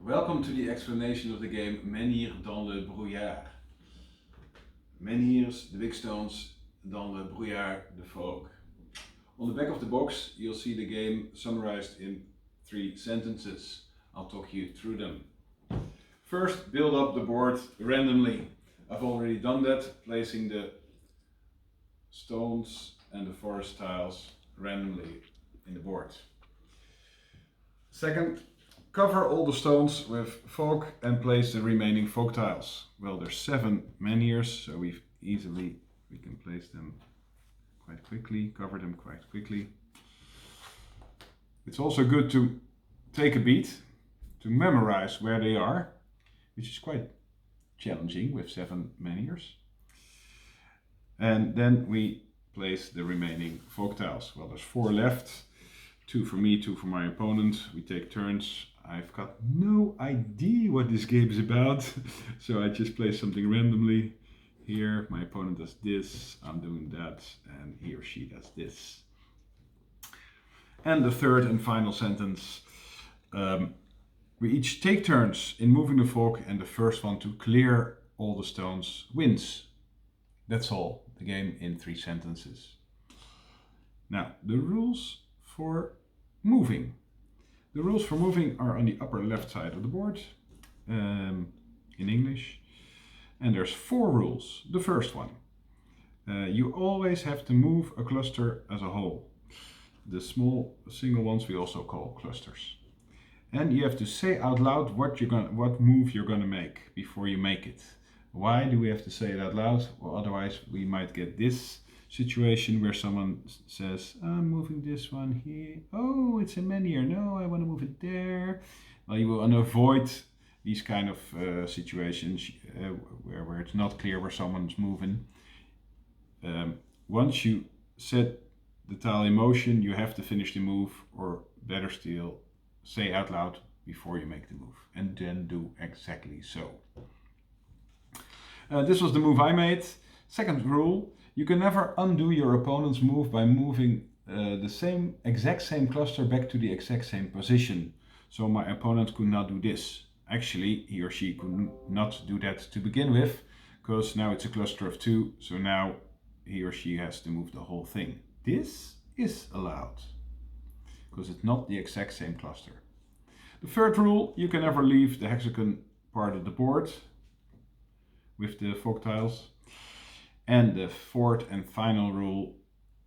Welcome to the explanation of the game Menhirs dans le Brouillard. Menhirs, the big stones, dans le Brouillard, the fog. On the back of the box you'll see the game summarized in 3 sentences. I'll talk you through them. First, build up the board randomly. I've already done that, placing the stones and the forest tiles randomly in the board. Second, cover all the stones with folk and place the remaining folk tiles. Well, there's 7 menhirs, so we can place them quite quickly, cover them quite quickly. It's also good to take a beat to memorize where they are, which is quite challenging with 7 menhirs. And then we place the remaining folk tiles. Well, there's 4 left, 2 for me, 2 for my opponent. We take turns. I've got no idea what this game is about, so I just place something randomly. Here, my opponent does this, I'm doing that, and he or she does this. And the third and final sentence. We each take turns in moving the folk, and the first one to clear all the stones wins. That's all, the game in 3 sentences. Now, the rules for moving. The rules for moving are on the upper left side of the board, in English. And there's 4 rules. The first one, you always have to move a cluster as a whole. The small single ones we also call clusters. And you have to say out loud what move you're gonna make before you make it. Why do we have to say it out loud? Well, otherwise we might get this situation where someone says, I'm moving this one here. Oh, it's a menhir. No, I want to move it there. Well, you will avoid these kind of situations where it's not clear where someone's moving. Once you set the tile in motion, you have to finish the move, or better still, say out loud before you make the move, and then do exactly so. This was the move I made. Second rule, you can never undo your opponent's move by moving the exact same cluster back to the exact same position. So my opponent could not do this. Actually, he or she could not do that to begin with, because now it's a cluster of 2, so now he or she has to move the whole thing. This is allowed, because it's not the exact same cluster. The third rule, you can never leave the hexagon part of the board with the folk tiles. And the fourth and final rule,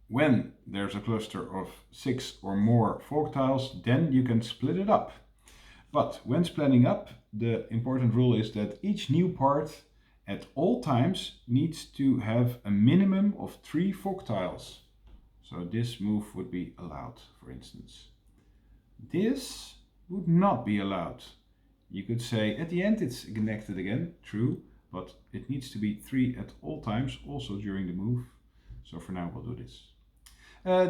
when there's a cluster of 6 or more folk tiles, then you can split it up. But when splitting up, the important rule is that each new part at all times needs to have a minimum of 3 folk tiles. So this move would be allowed, for instance. This would not be allowed. You could say at the end it's connected again, true, but it needs to be 3 at all times, also during the move. So for now we'll do this.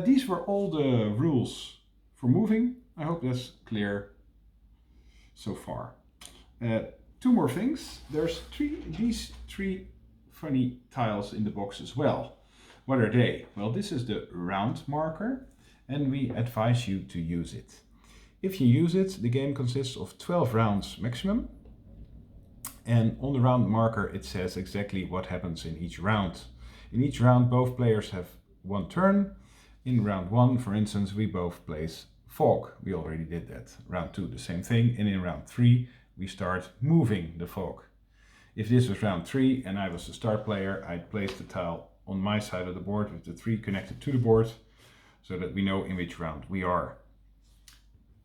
These were all the rules for moving. I hope that's clear so far. 2 more things. There's these 3 funny tiles in the box as well. What are they? Well, this is the round marker, and we advise you to use it. If you use it, the game consists of 12 rounds maximum. And on the round marker it says exactly what happens in each round. In each round both players have 1 turn. In round 1, for instance, we both place folk. We already did that. Round 2, the same thing. And in round 3 we start moving the folk. If this was round 3 and I was the start player, I'd place the tile on my side of the board with the 3 connected to the board, so that we know in which round we are.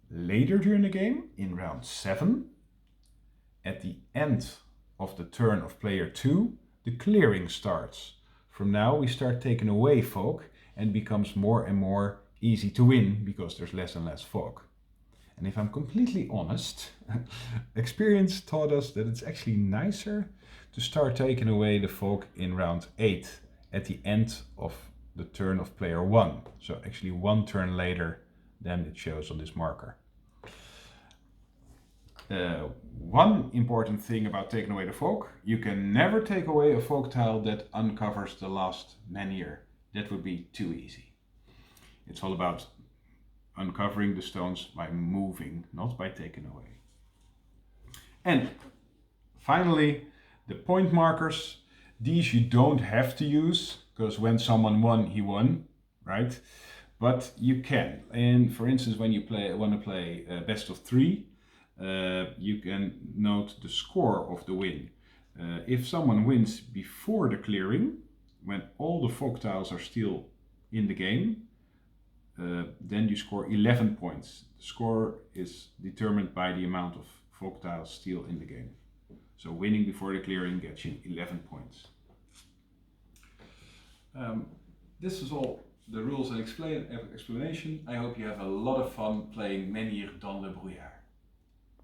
Later during the game, in round 7, at the end of the turn of player 2, the clearing starts. From now we start taking away folk, and becomes more and more easy to win because there's less and less folk. And if I'm completely honest, experience taught us that it's actually nicer to start taking away the folk in round 8 at the end of the turn of player 1. So actually 1 turn later than it shows on this marker. One important thing about taking away the folk, you can never take away a folk tile that uncovers the last menhir. That would be too easy. It's all about uncovering the stones by moving, not by taking away. And finally, the point markers. These you don't have to use, because when someone won, he won, right? But you can. And for instance, when you want to play best of 3, you can note the score of the win. If someone wins before the clearing, when all the folk tiles are still in the game, then you score 11 points. The score is determined by the amount of folk tiles still in the game. So winning before the clearing gets you 11 points. This is all the rules and explanation. I hope you have a lot of fun playing Menhirs dans le Brouillard.